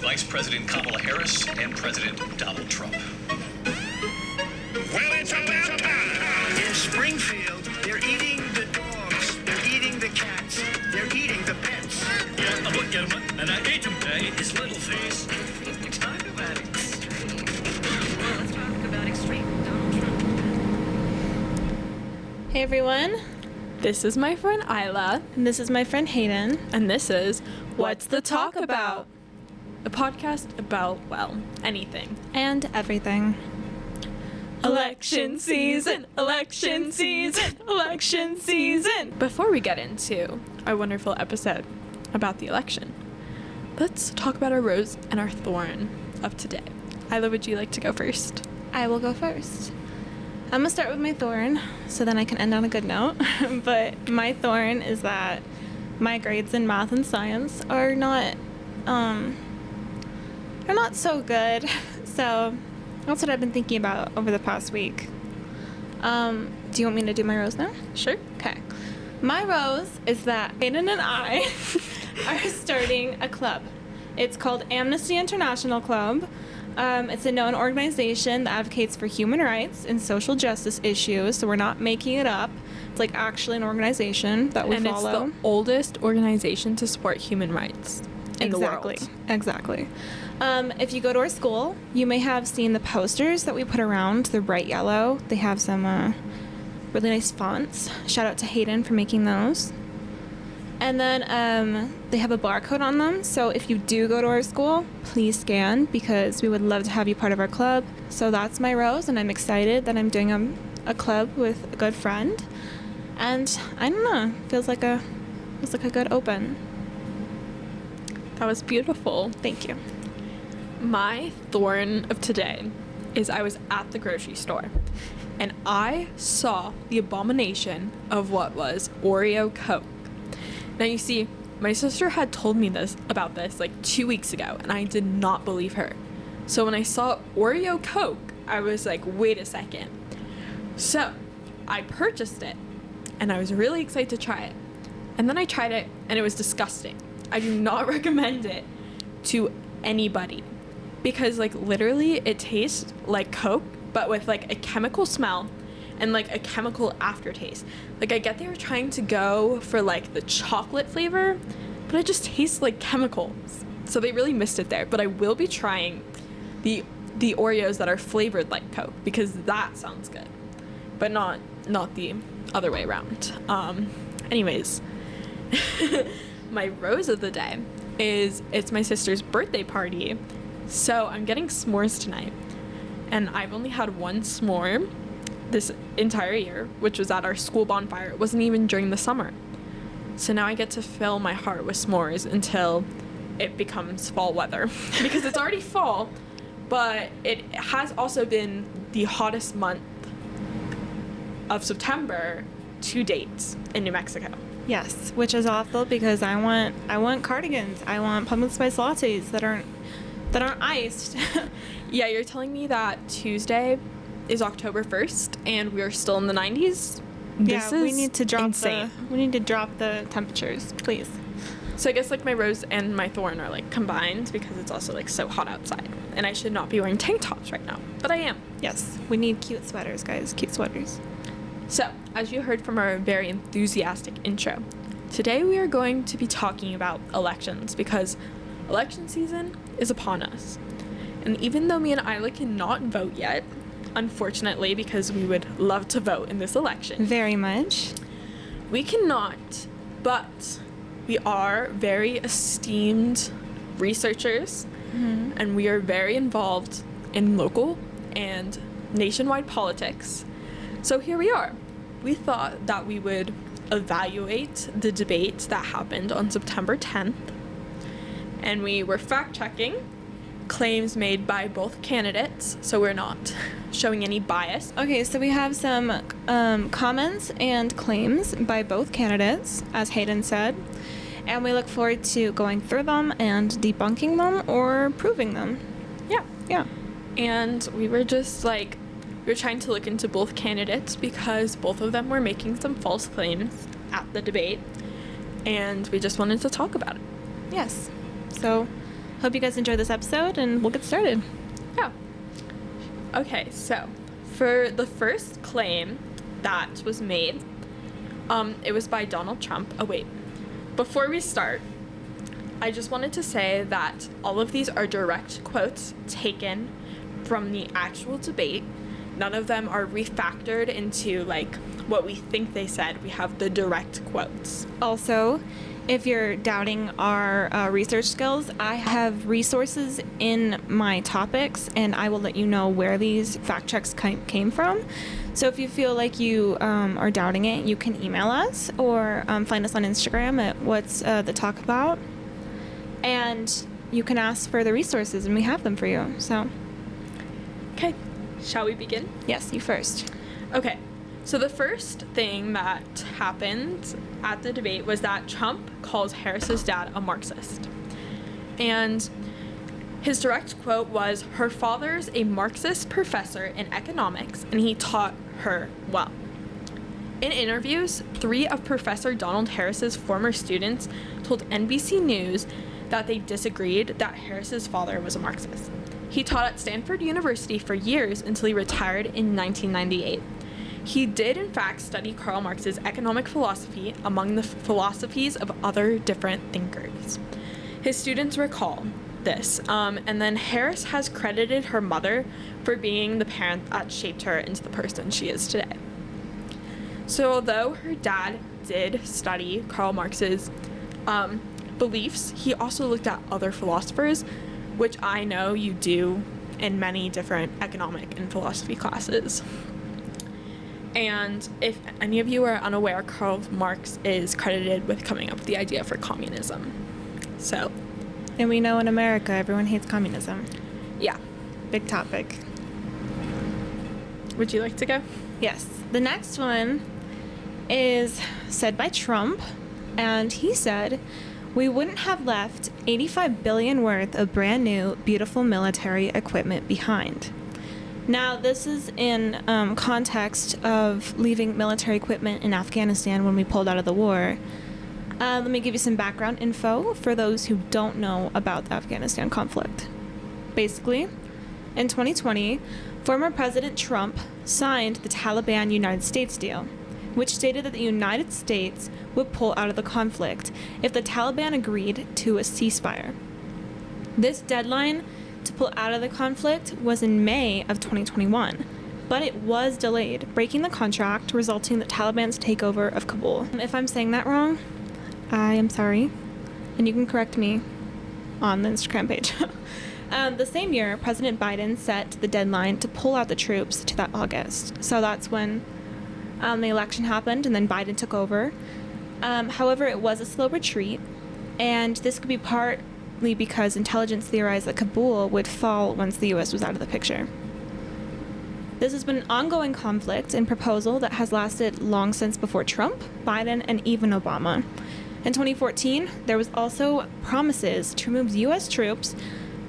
Vice President Kamala Harris and President Donald Trump. Well, it's about time. In Springfield, they're eating the dogs, they're eating the cats, they're eating the pets. Yeah, I looked at him and I ate him, his little face. Talk about extreme. Well, let's talk about extreme. Donald Trump. Hey everyone, This is my friend Iyla, and this is my friend Hayden. and this is What's the Talk About? A podcast about, well, anything. And everything. Election season, election season, election season. Before we get into our wonderful episode about the election, let's talk about our rose and our thorn of today. Iyla, would you like to go first? I will go first. I'm gonna start with my thorn, so then I can end on a good note. But my thorn is that my grades in math and science are not so good. So that's what I've been thinking about over the past week. Do you want me to do my rose now? Sure. Okay. My rose is that Hayden and I are starting a club. It's called Amnesty International Club. It's a known organization that advocates for human rights and social justice issues, so we're not making it up. It's like actually an organization that we follow. And it's the oldest organization to support human rights in the world. Exactly. If you go to our school, you may have seen the posters that we put around. They're bright yellow. They have some really nice fonts. Shout out to Hayden for making those. And then they have a barcode on them. So if you do go to our school, please scan, because we would love to have you part of our club. So that's my rose, and I'm excited that I'm doing a club with a good friend. And I don't know, feels like a good open. That was beautiful. Thank you. My thorn of today is I was at the grocery store and I saw the abomination of what was Oreo Coke. Now you see, my sister had told me about this like 2 weeks ago, and I did not believe her. So when I saw Oreo Coke, I was like, wait a second. So I purchased it and I was really excited to try it. And then I tried it and it was disgusting. I do not recommend it to anybody, because like literally it tastes like Coke but with like a chemical smell and like a chemical aftertaste. Like I get they were trying to go for like the chocolate flavor, but it just tastes like chemicals. So they really missed it there. But I will be trying the Oreos that are flavored like Coke, because that sounds good, but not the other way around. Anyways, my rose of the day is it's my sister's birthday party, so I'm getting s'mores tonight, and I've only had one s'more this entire year, which was at our school bonfire. It wasn't even during the summer. So now I get to fill my heart with s'mores until it becomes fall weather, because it's already fall, but it has also been the hottest month of September to date in New Mexico. Yes, which is awful, because I want cardigans. I want pumpkin spice lattes that aren't iced. Yeah, you're telling me that Tuesday is October 1st and we are still in the 90s? We need to drop insane. the temperatures, please. So I guess like my rose and my thorn are like combined, because it's also like so hot outside and I should not be wearing tank tops right now, but I am. Yes, we need cute sweaters, guys. Cute sweaters. So, as you heard from our very enthusiastic intro, today we are going to be talking about elections, because election season is upon us. And even though me and Iyla cannot vote yet, unfortunately, because we would love to vote in this election, Very much. we cannot, but we are very esteemed researchers, and we are very involved in local and nationwide politics. So here we are. We thought that we would evaluate the debate that happened on September 10th, and we were fact-checking claims made by both candidates, so we're not showing any bias. Okay, so we have some comments and claims by both candidates, as Hayden said, and we look forward to going through them and debunking them or proving them. Yeah. And we were just like, we were trying to look into both candidates, because both of them were making some false claims at the debate, and we just wanted to talk about it. Yes. So hope you guys enjoy this episode, and we'll get started. Yeah. Okay, so for the first claim that was made, it was by Donald Trump. Oh, wait. Before we start, I just wanted to say that all of these are direct quotes taken from the actual debate. None of them are refactored into, like, what we think they said. We have the direct quotes. Also, if you're doubting our research skills, I have resources in my topics, and I will let you know where these fact checks came from. So if you feel like you are doubting it, you can email us or find us on Instagram at What's the Talk About, and you can ask for the resources, and we have them for you. So, Okay, shall we begin? yes, you first. Okay, so the first thing that happened at the debate was that Trump calls Harris's dad a Marxist. And his direct quote was, "Her father's a Marxist professor in economics, and he taught her well." In interviews, 3 of Professor Donald Harris's former students told NBC News that they disagreed that Harris's father was a Marxist. He taught at Stanford University for years until he retired in 1998. He did, in fact, study Karl Marx's economic philosophy among the philosophies of other different thinkers. His students recall this, and then Harris has credited her mother for being the parent that shaped her into the person she is today. So although her dad did study Karl Marx's beliefs, he also looked at other philosophers, which I know you do in many different economic and philosophy classes. And if any of you are unaware, Karl Marx is credited with coming up with the idea for communism. So, And we know in America, everyone hates communism. yeah. Big topic. Would you like to go? Yes. The next one is said by Trump, and he said, "We wouldn't have left $85 billion worth of brand new, beautiful military equipment behind." Now, this is in context of leaving military equipment in Afghanistan when we pulled out of the war. Let me give you some background info for those who don't know about the Afghanistan conflict. Basically, in 2020, former President Trump signed the Taliban United States deal, which stated that the United States would pull out of the conflict if the Taliban agreed to a ceasefire. This deadline to pull out of the conflict was in May of 2021, but it was delayed, breaking the contract, resulting in the Taliban's takeover of Kabul. If I'm saying that wrong, I am sorry, and you can correct me on the Instagram page. The same year, President Biden set the deadline to pull out the troops to that August. So that's when the election happened, and then Biden took over. However, it was a slow retreat, and this could be partly because intelligence theorized that Kabul would fall once the U.S. was out of the picture. This has been an ongoing conflict and proposal that has lasted long since before Trump, Biden, and even Obama. In 2014, there was also promises to remove U.S. troops,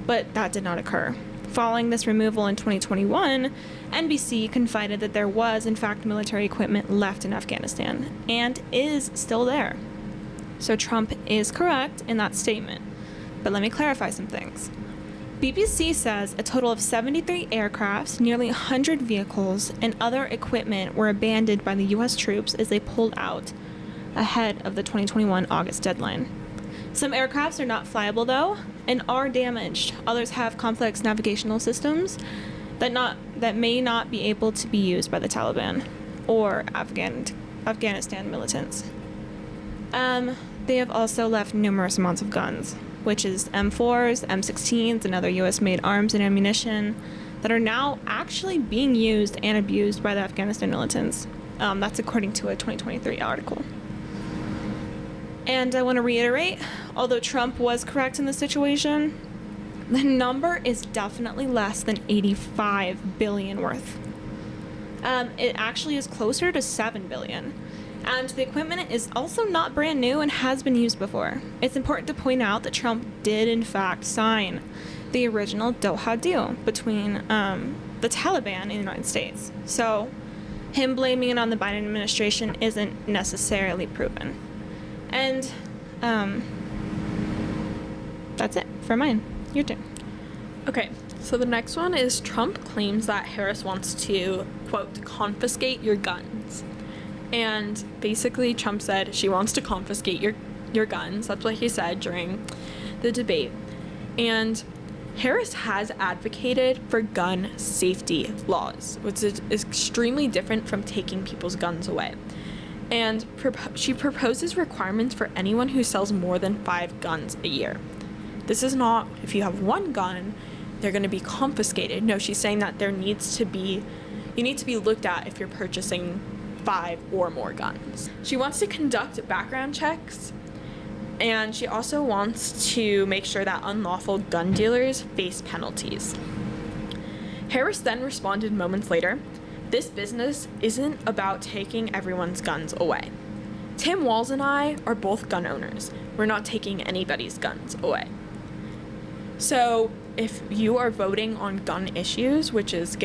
but that did not occur. Following this removal in 2021, NBC confided that there was, in fact, military equipment left in Afghanistan, and is still there. So Trump is correct in that statement. But let me clarify some things. BBC says a total of 73 aircrafts, nearly 100 vehicles, and other equipment were abandoned by the U.S. troops as they pulled out ahead of the 2021 August deadline. Some aircrafts are not flyable, though, and are damaged. Others have complex navigational systems that may not be able to be used by the Taliban or Afghanistan militants. They have also left numerous amounts of guns, which is M4s, M16s, and other U.S.-made arms and ammunition that are now actually being used and abused by the Afghanistan militants. That's according to a 2023 article. And I want to reiterate, although Trump was correct in this situation, the number is definitely less than 85 billion worth. It actually is closer to 7 billion. And the equipment is also not brand new and has been used before. It's important to point out that Trump did, in fact, sign the original Doha deal between the Taliban and the United States. So him blaming it on the Biden administration isn't necessarily proven. And that's it for mine. Your turn. Okay, so the next one is Trump claims that Harris wants to, quote, confiscate your guns. And basically Trump said she wants to confiscate your guns. That's what he said during the debate. And Harris has advocated for gun safety laws, which is extremely different from taking people's guns away. And she proposes requirements for anyone who sells more than 5 guns a year. This is not, if you have 1 gun, they're going to be confiscated. No, she's saying that you need to be looked at if you're purchasing 5 or more guns. She wants to conduct background checks, and she also wants to make sure that unlawful gun dealers face penalties. Harris then responded moments later, "This business isn't about taking everyone's guns away. Tim Walz and I are both gun owners. We're not taking anybody's guns away." So if you are voting on gun issues, which is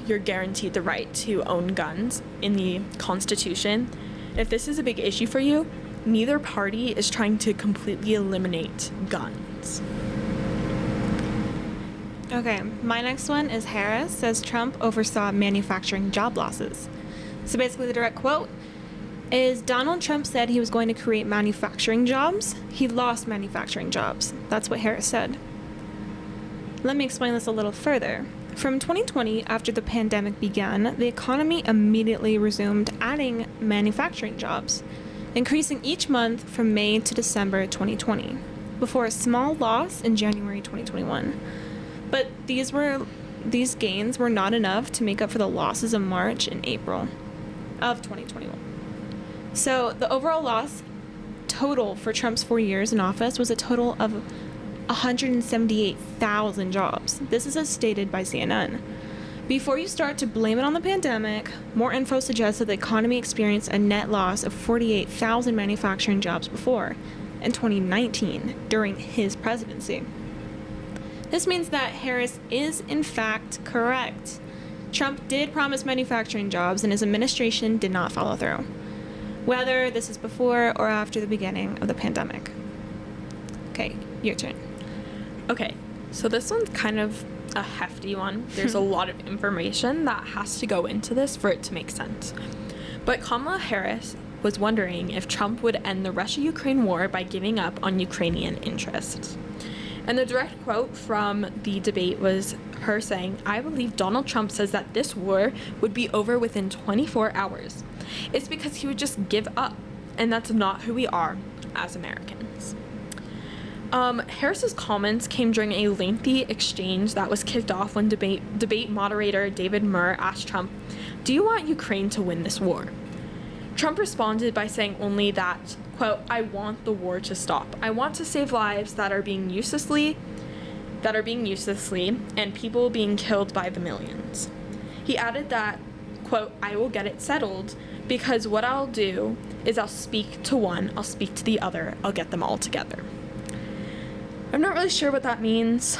you're guaranteed the right to own guns in the Constitution, if this is a big issue for you, neither party is trying to completely eliminate guns. Okay, my next one is Harris says Trump oversaw manufacturing job losses. So basically the direct quote is Donald Trump said he was going to create manufacturing jobs. He lost manufacturing jobs. That's what Harris said. Let me explain this a little further. From 2020, after the pandemic began, the economy immediately resumed adding manufacturing jobs, increasing each month from May to December 2020, before a small loss in January 2021. But these gains were not enough to make up for the losses of March and April of 2021. So the overall loss total for Trump's 4 years in office was a total of 178,000 jobs. This is as stated by CNN. Before you start to blame it on the pandemic, more info suggests that the economy experienced a net loss of 48,000 manufacturing jobs before, in 2019, during his presidency. This means that Harris is, in fact, correct. Trump did promise manufacturing jobs, and his administration did not follow through, whether this is before or after the beginning of the pandemic. Okay, your turn. Okay, so this one's kind of a hefty one. There's a lot of information that has to go into this for it to make sense. But Kamala Harris was wondering if Trump would end the Russia-Ukraine war by giving up on Ukrainian interests. And the direct quote from the debate was her saying, "I believe Donald Trump says that this war would be over within 24 hours. It's because he would just give up, and that's not who we are as Americans." Harris's comments came during a lengthy exchange that was kicked off when debate moderator David Murr asked Trump, "Do you want Ukraine to win this war?" Trump responded by saying only that, quote, "I want the war to stop. I want to save lives that are being uselessly and people being killed by the millions." He added that, quote, "I will get it settled because what I'll do is I'll speak to one, I'll speak to the other, I'll get them all together." I'm not really sure what that means.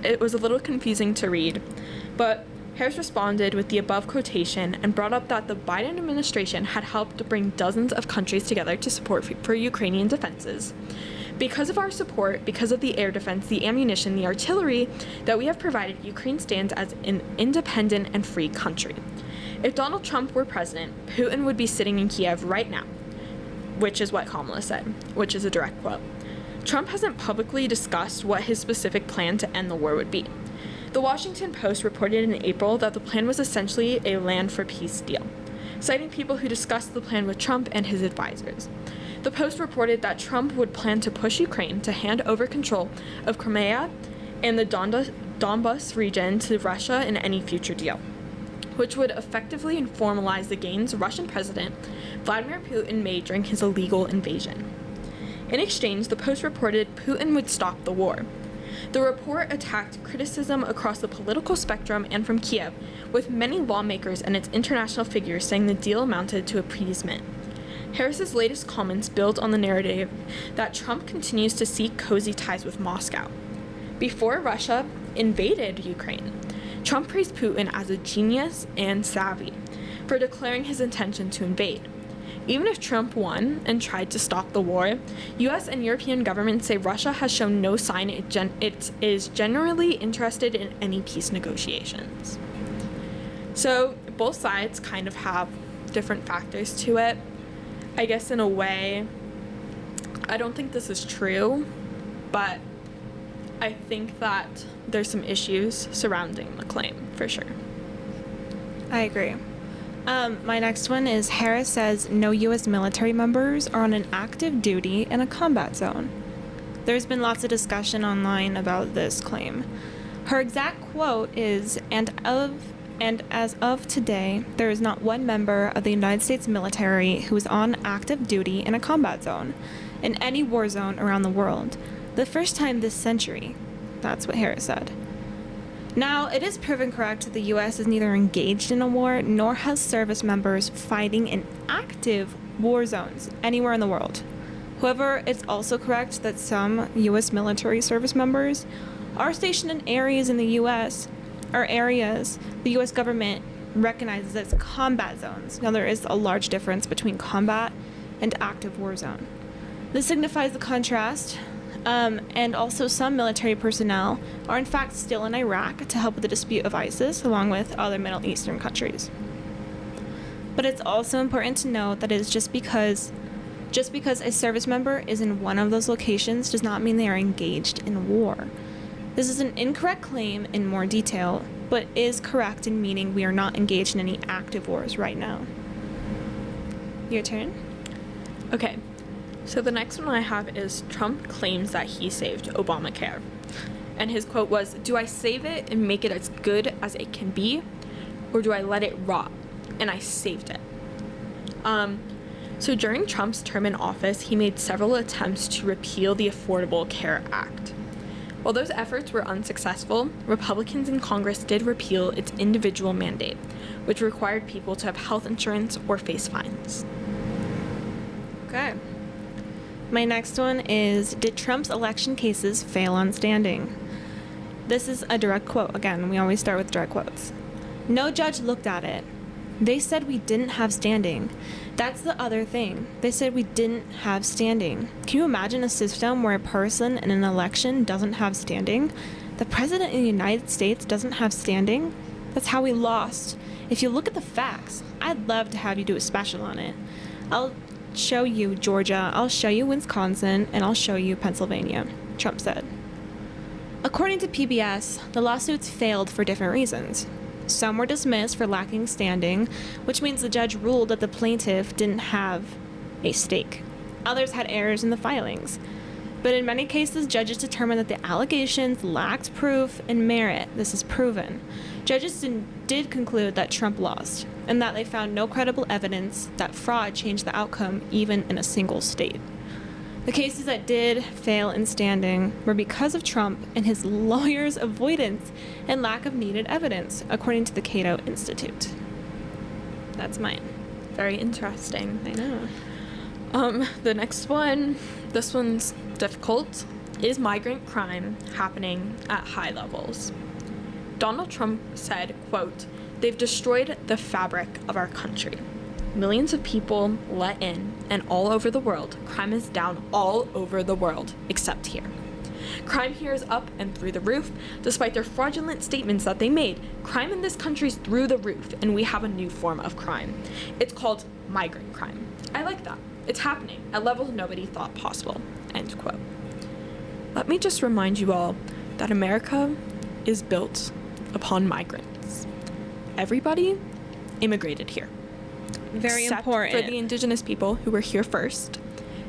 It was a little confusing to read, but Harris responded with the above quotation and brought up that the Biden administration had helped bring dozens of countries together to support for Ukrainian defenses. Because of our support, because of the air defense, the ammunition, the artillery that we have provided, Ukraine stands as an independent and free country. If Donald Trump were president, Putin would be sitting in Kiev right now, which is what Kamala said, which is a direct quote. Trump hasn't publicly discussed what his specific plan to end the war would be. The Washington Post reported in April that the plan was essentially a land for peace deal, citing people who discussed the plan with Trump and his advisors. The Post reported that Trump would plan to push Ukraine to hand over control of Crimea and the Donbas region to Russia in any future deal, which would effectively formalize the gains Russian President Vladimir Putin made during his illegal invasion. In exchange, the Post reported Putin would stop the war. The report attacked criticism across the political spectrum and from Kiev, with many lawmakers and its international figures saying the deal amounted to appeasement. Harris's latest comments build on the narrative that Trump continues to seek cozy ties with Moscow. Before Russia invaded Ukraine, Trump praised Putin as a genius and savvy for declaring his intention to invade. Even if Trump won and tried to stop the war, US and European governments say Russia has shown no sign it is generally interested in any peace negotiations. So both sides kind of have different factors to it. I guess in a way, I don't think this is true, but I think that there's some issues surrounding the claim, for sure. I agree. My next one is Harris says no U.S. military members are on an active duty in a combat zone. There's been lots of discussion online about this claim. Her exact quote is, and as of today, there is not one member of the United States military who is on active duty in a combat zone, in any war zone around the world. The first time this century. That's what Harris said. Now, it is proven correct that the U.S. is neither engaged in a war nor has service members fighting in active war zones anywhere in the world. However, it's also correct that some U.S. military service members are stationed in areas in the U.S. or areas the U.S. government recognizes as combat zones. Now, there is a large difference between combat and active war zone. This signifies the contrast. And also some military personnel are in fact still in Iraq to help with the dispute of ISIS, along with other Middle Eastern countries. But it's also important to note that it is just because a service member is in one of those locations does not mean they are engaged in war. This is an incorrect claim in more detail, but is correct in meaning we are not engaged in any active wars right now. Your turn. Okay. So the next one I have is Trump claims that he saved Obamacare. And his quote was, "Do I save it and make it as good as it can be, or do I let it rot and I saved it?" So during Trump's term in office, he made several attempts to repeal the Affordable Care Act. While those efforts were unsuccessful, Republicans in Congress did repeal its individual mandate, which required people to have health insurance or face fines. Okay. My next one is, did Trump's election cases fail on standing? This is a direct quote. Again, we always start with direct quotes. No judge looked at it. They said we didn't have standing. That's the other thing. They said we didn't have standing. Can you imagine a system where a person in an election doesn't have standing? The president in the United States doesn't have standing? That's how we lost. If you look at the facts, I'd love to have you do a special on it. I'll show you Georgia, I'll show you Wisconsin, and I'll show you Pennsylvania, Trump said. According to PBS, the lawsuits failed for different reasons. Some were dismissed for lacking standing, which means the judge ruled that the plaintiff didn't have a stake. Others had errors in the filings. But in many cases, judges determined that the allegations lacked proof and merit. This is proven. Judges did conclude that Trump lost, and that they found no credible evidence that fraud changed the outcome even in a single state. The cases that did fail in standing were because of Trump and his lawyers' avoidance and lack of needed evidence, according to the Cato Institute. That's mine. Very interesting. I know. The next one, this one's difficult. Is migrant crime happening at high levels? Donald Trump said, quote, "They've destroyed the fabric of our country. Millions of people let in, and all over the world, crime is down all over the world, except here. Crime here is up and through the roof, despite their fraudulent statements that they made. Crime in this country is through the roof, and we have a new form of crime. It's called migrant crime. I like that. It's happening at levels nobody thought possible," end quote. Let me just remind you all that America is built upon migrants. Everybody immigrated here. Very except important. for the indigenous people who were here first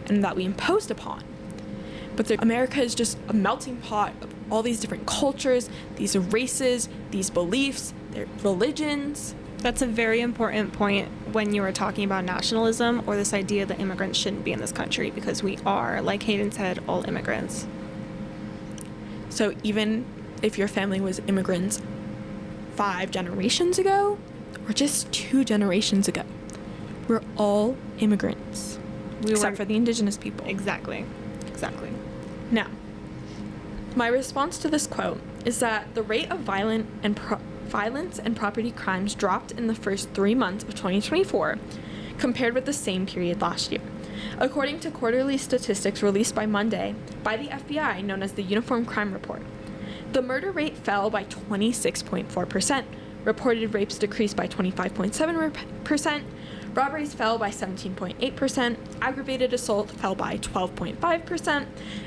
and that we imposed upon. But America is just a melting pot of all these different cultures, these races, these beliefs, their religions. That's a very important point when you were talking about nationalism or this idea that immigrants shouldn't be in this country, because we are, like Hayden said, all immigrants. So even if your family was immigrants 5 generations ago or just 2 generations ago, we're all immigrants, except for the indigenous people. Exactly. Now, my response to this quote is that the rate of violence and property crimes dropped in the first 3 months of 2024 compared with the same period last year. According to quarterly statistics released by Monday by the FBI, known as the Uniform Crime Report, the murder rate fell by 26.4%, reported rapes decreased by 25.7%, robberies fell by 17.8%, aggravated assault fell by 12.5%,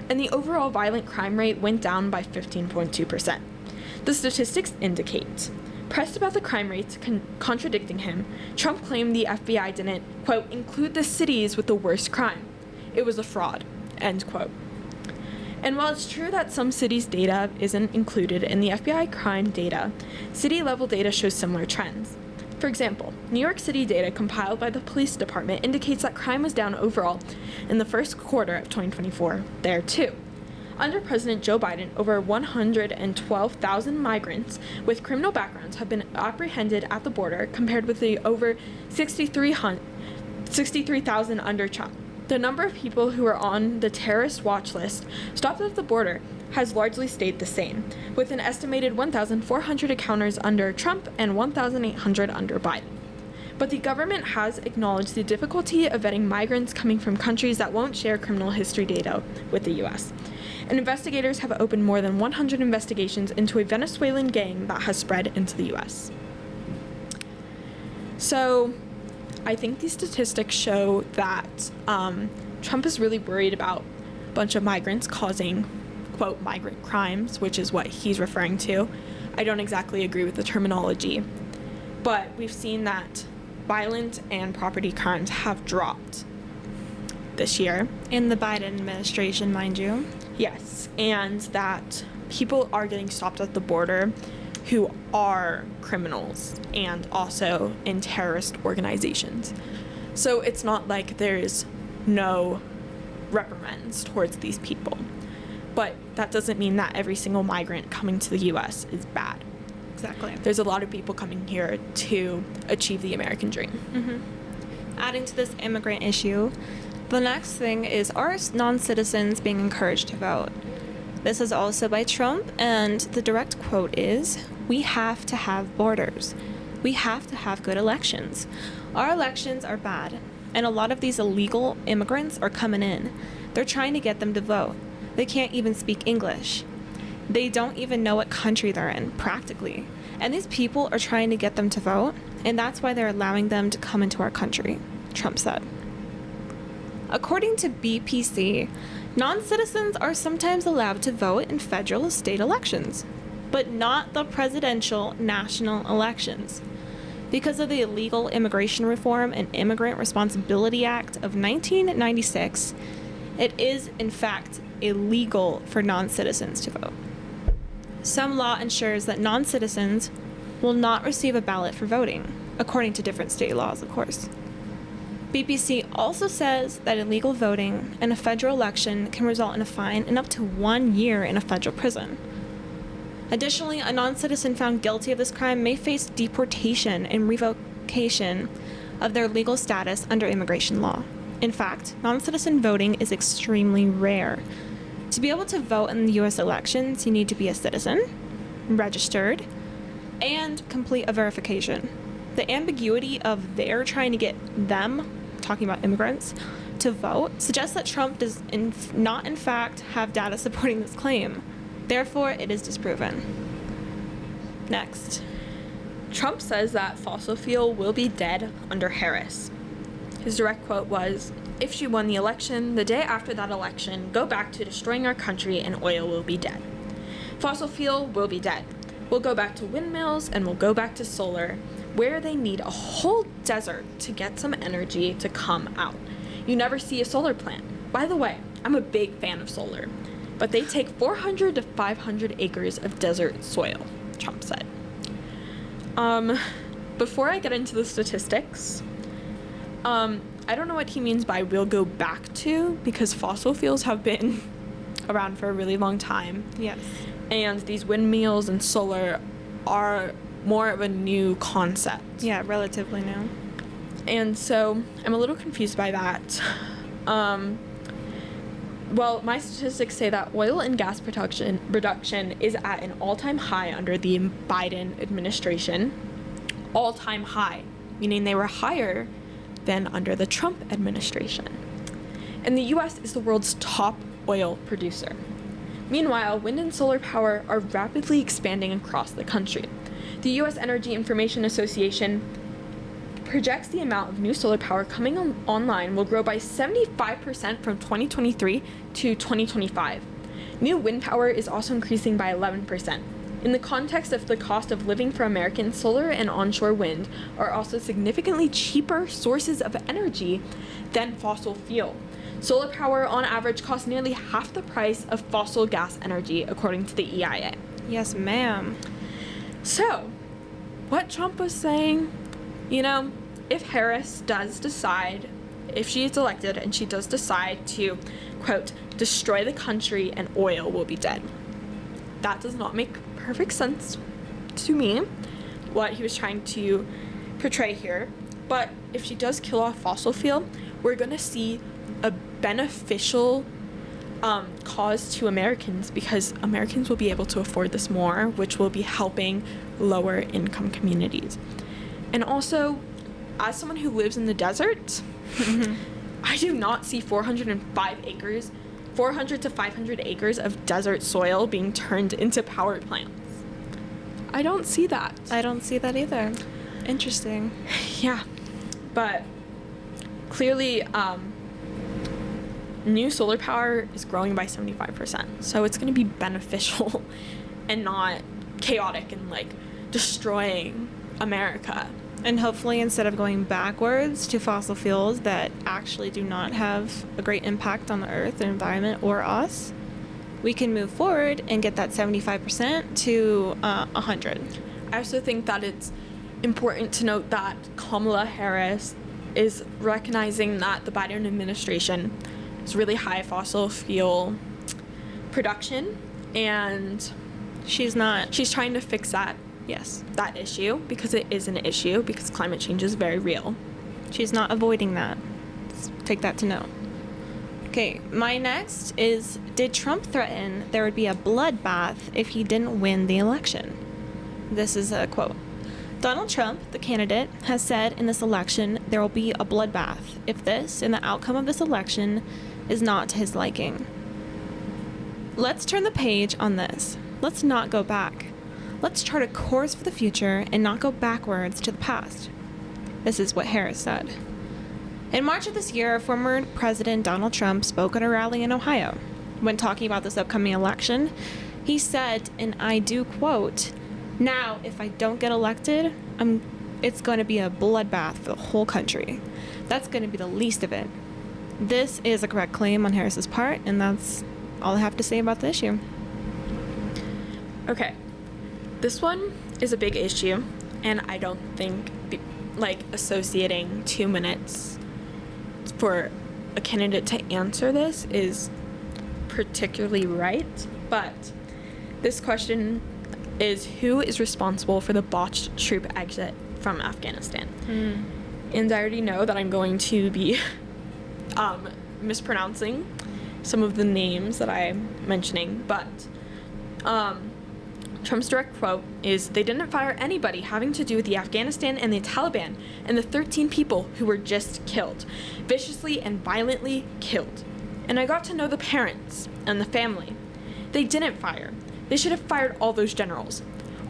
and the overall violent crime rate went down by 15.2%. The statistics indicate. Pressed about the crime rates contradicting him, Trump claimed the FBI didn't, quote, include the cities with the worst crime. It was a fraud, end quote. And while it's true that some cities' data isn't included in the FBI crime data, city-level data shows similar trends. For example, New York City data compiled by the police department indicates that crime was down overall in the first quarter of 2024 there too. Under President Joe Biden, over 112,000 migrants with criminal backgrounds have been apprehended at the border, compared with the over 63,000 under Trump. The number of people who are on the terrorist watch list stopped at the border has largely stayed the same, with an estimated 1,400 encounters under Trump and 1,800 under Biden. But the government has acknowledged the difficulty of vetting migrants coming from countries that won't share criminal history data with the U.S. And investigators have opened more than 100 investigations into a Venezuelan gang that has spread into the U.S. So, I think these statistics show that Trump is really worried about a bunch of migrants causing, quote, migrant crimes, which is what he's referring to. I don't exactly agree with the terminology, but we've seen that violent and property crimes have dropped this year. In the Biden administration, mind you. Yes, and that people are getting stopped at the border who are criminals and also in terrorist organizations. So it's not like there's no reprimands towards these people. But that doesn't mean that every single migrant coming to the U.S. is bad. Exactly. There's a lot of people coming here to achieve the American dream. Mm-hmm. Adding to this immigrant issue, the next thing is, are non-citizens being encouraged to vote? This is also by Trump, and the direct quote is, "We have to have borders. We have to have good elections. Our elections are bad, and a lot of these illegal immigrants are coming in. They're trying to get them to vote. They can't even speak English. They don't even know what country they're in, practically. And these people are trying to get them to vote, and that's why they're allowing them to come into our country," Trump said. According to BPC, non-citizens are sometimes allowed to vote in federal and state elections, but not the presidential national elections. Because of the Illegal Immigration Reform and Immigrant Responsibility Act of 1996, it is, in fact, illegal for non-citizens to vote. Some law ensures that non-citizens will not receive a ballot for voting, according to different state laws, of course. BPC also says that illegal voting in a federal election can result in a fine and up to 1 year in a federal prison. Additionally, a non-citizen found guilty of this crime may face deportation and revocation of their legal status under immigration law. In fact, non-citizen voting is extremely rare. To be able to vote in the U.S. elections, you need to be a citizen, registered, and complete a verification. The ambiguity of they're trying to get them, talking about immigrants, to vote suggests that Trump does not in fact have data supporting this claim. Therefore, it is disproven. Next. Trump says that fossil fuel will be dead under Harris. His direct quote was, "If she won the election, the day after that election, go back to destroying our country and oil will be dead. Fossil fuel will be dead. We'll go back to windmills and we'll go back to solar, where they need a whole desert to get some energy to come out. You never see a solar plant. By the way, I'm a big fan of solar, but they take 400 to 500 acres of desert soil," Trump said. Before I get into the statistics, I don't know what he means by "we'll go back to," because fossil fuels have been around for a really long time. Yes. And these windmills and solar are more of a new concept. Yeah, relatively new. And so I'm a little confused by that. Well, my statistics say that oil and gas production is at an all-time high under the Biden administration. All-time high, meaning they were higher than under the Trump administration. And the US is the world's top oil producer. Meanwhile, wind and solar power are rapidly expanding across the country. The US Energy Information Association projects the amount of new solar power coming online will grow by 75% from 2023 to 2025. New wind power is also increasing by 11%. In the context of the cost of living for Americans, solar and onshore wind are also significantly cheaper sources of energy than fossil fuel. Solar power on average costs nearly half the price of fossil gas energy, according to the EIA. Yes, ma'am. So, what Trump was saying, if Harris does decide, if she is elected and she does decide to, quote, destroy the country and oil will be dead. That does not make perfect sense to me, what he was trying to portray here. But if she does kill off fossil fuel, we're going to see a beneficial cause to Americans, because Americans will be able to afford this more, which will be helping lower income communities. And also, as someone who lives in the desert, I do not see 400 to 500 acres of desert soil being turned into power plants. I don't see that. I don't see that either. Interesting. Yeah. But clearly, new solar power is growing by 75%. So it's going to be beneficial and not chaotic and destroying America. And hopefully, instead of going backwards to fossil fuels that actually do not have a great impact on the earth, the environment, or us, we can move forward and get that 75% to 100. I also think that it's important to note that Kamala Harris is recognizing that the Biden administration is really high fossil fuel production, and She's trying to fix that issue, because it is an issue, because climate change is very real. She's not avoiding that. Let's take that to note. Okay, my next is, did Trump threaten there would be a bloodbath if he didn't win the election? This is a quote. Donald Trump, the candidate, has said in this election there will be a bloodbath if this and the outcome of this election is not to his liking. Let's turn the page on this. Let's not go back. Let's chart a course for the future and not go backwards to the past. This is what Harris said. In March of this year, former President Donald Trump spoke at a rally in Ohio. When talking about this upcoming election, he said, and I do quote, "Now, if I don't get elected, it's going to be a bloodbath for the whole country. That's going to be the least of it." This is a correct claim on Harris's part, and that's all I have to say about the issue. Okay, this one is a big issue, and I don't think associating 2 minutes for a candidate to answer this is particularly right. But this question is, who is responsible for the botched troop exit from Afghanistan? And I already know that I'm going to be mispronouncing some of the names that I'm mentioning, but Trump's direct quote is, "They didn't fire anybody having to do with the Afghanistan and the Taliban and the 13 people who were just killed, viciously and violently killed. And I got to know the parents and the family. They didn't fire. They should have fired all those generals,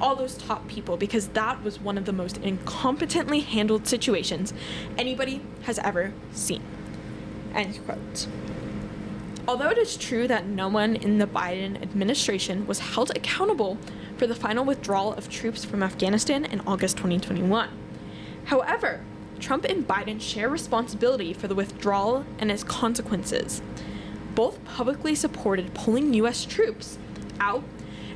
all those top people, because that was one of the most incompetently handled situations anybody has ever seen." End quote. Although it is true that no one in the Biden administration was held accountable for the final withdrawal of troops from Afghanistan in August 2021. However, Trump and Biden share responsibility for the withdrawal and its consequences. Both publicly supported pulling U.S. troops out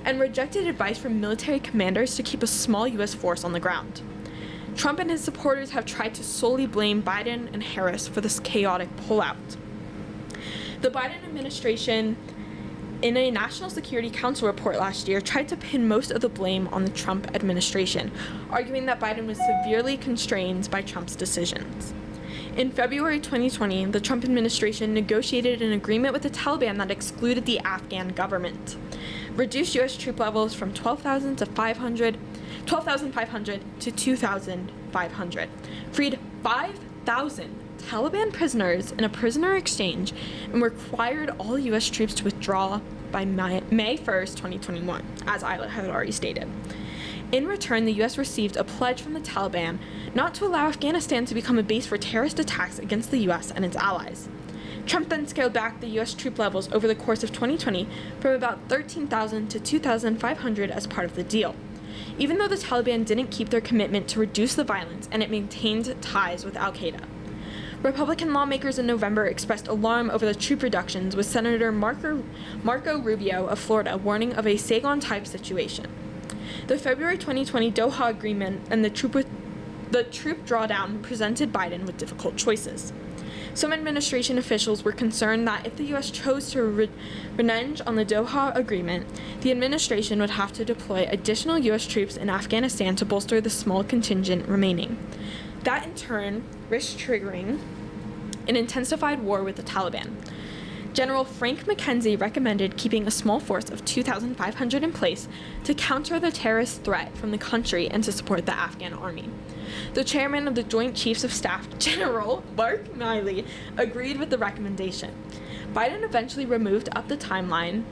and rejected advice from military commanders to keep a small U.S. force on the ground. Trump and his supporters have tried to solely blame Biden and Harris for this chaotic pullout. The Biden administration, in a National Security Council report last year, tried to pin most of the blame on the Trump administration, arguing that Biden was severely constrained by Trump's decisions. In February 2020, the Trump administration negotiated an agreement with the Taliban that excluded the Afghan government, reduced U.S. troop levels from 12,500 to 2,500, freed 1,000 Taliban prisoners in a prisoner exchange and required all U.S. troops to withdraw by May 1st, 2021, as Iyla had already stated. In return, the U.S. received a pledge from the Taliban not to allow Afghanistan to become a base for terrorist attacks against the U.S. and its allies. Trump then scaled back the U.S. troop levels over the course of 2020 from about 13,000 to 2,500 as part of the deal. Even though the Taliban didn't keep their commitment to reduce the violence and it maintained ties with al-Qaeda. Republican lawmakers in November expressed alarm over the troop reductions, with Senator Marco Rubio of Florida warning of a Saigon-type situation. The February 2020 Doha Agreement and the troop drawdown presented Biden with difficult choices. Some administration officials were concerned that if the U.S. chose to renege on the Doha Agreement, the administration would have to deploy additional U.S. troops in Afghanistan to bolster the small contingent remaining. That, in turn, risked triggering an intensified war with the Taliban. General Frank McKenzie recommended keeping a small force of 2,500 in place to counter the terrorist threat from the country and to support the Afghan army. The chairman of the Joint Chiefs of Staff, General Mark Milley, agreed with the recommendation. Biden eventually removed up the timeline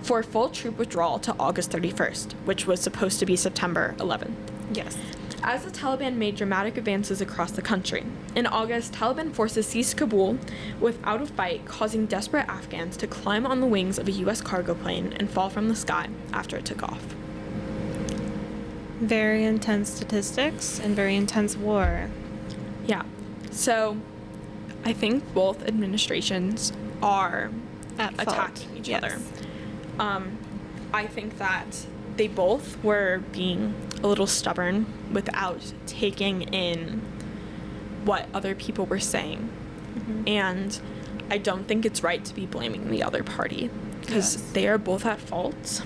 for full troop withdrawal to August 31st, which was supposed to be September 11th. Yes. As the Taliban made dramatic advances across the country. In August, Taliban forces seized Kabul without a fight, causing desperate Afghans to climb on the wings of a U.S. cargo plane and fall from the sky after it took off. Very intense statistics and very intense war. Yeah. So, I think both administrations are At fault. attacking each Yes. other. I think that they both were being a little stubborn without taking in what other people were saying. Mm-hmm. And I don't think it's right to be blaming the other party because Yes. they are both at fault.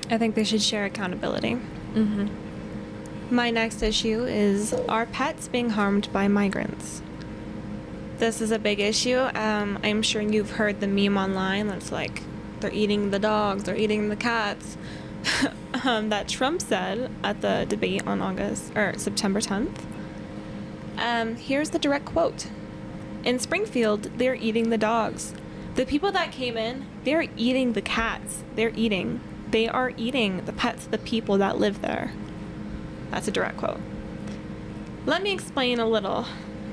I think they should share accountability. Mm-hmm. My next issue is, are pets being harmed by migrants? This is a big issue. I'm sure you've heard the meme online that's like, they're eating the dogs, they're eating the cats. That Trump said at the debate on September 10th. Here's the direct quote. In Springfield, they're eating the dogs. The people that came in, they're eating the cats. They are eating the pets of the people that live there. That's a direct quote. Let me explain a little.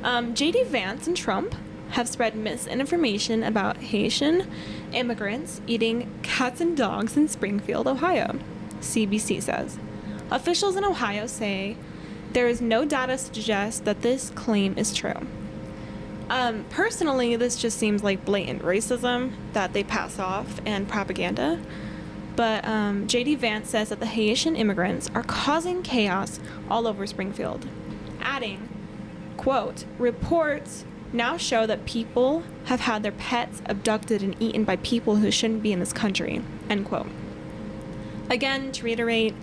J.D. Vance and Trump have spread misinformation about Haitian immigrants eating cats and dogs in Springfield, Ohio, CBC says. Officials in Ohio say there is no data to suggest that this claim is true. Personally, this just seems like blatant racism that they pass off and propaganda. But J.D. Vance says that the Haitian immigrants are causing chaos all over Springfield, adding, quote, reports now show that people have had their pets abducted and eaten by people who shouldn't be in this country, end quote. Again, to reiterate,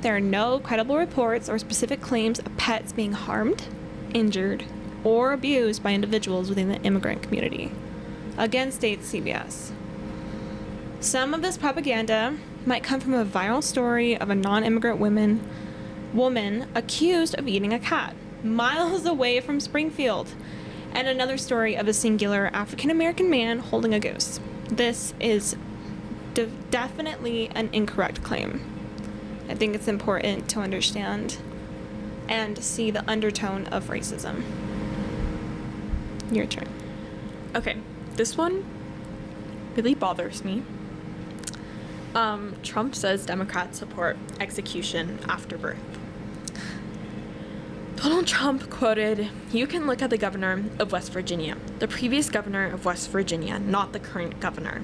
there are no credible reports or specific claims of pets being harmed, injured, or abused by individuals within the immigrant community. Again, states CBS. Some of this propaganda might come from a viral story of a non-immigrant woman accused of eating a cat miles away from Springfield, and another story of a singular African-American man holding a goose. This is definitely an incorrect claim. I think it's important to understand and see the undertone of racism. Your turn. Okay, this one really bothers me. Trump says Democrats support execution after birth. Donald Trump quoted, "You can look at the governor of West Virginia, the previous governor of West Virginia, not the current governor,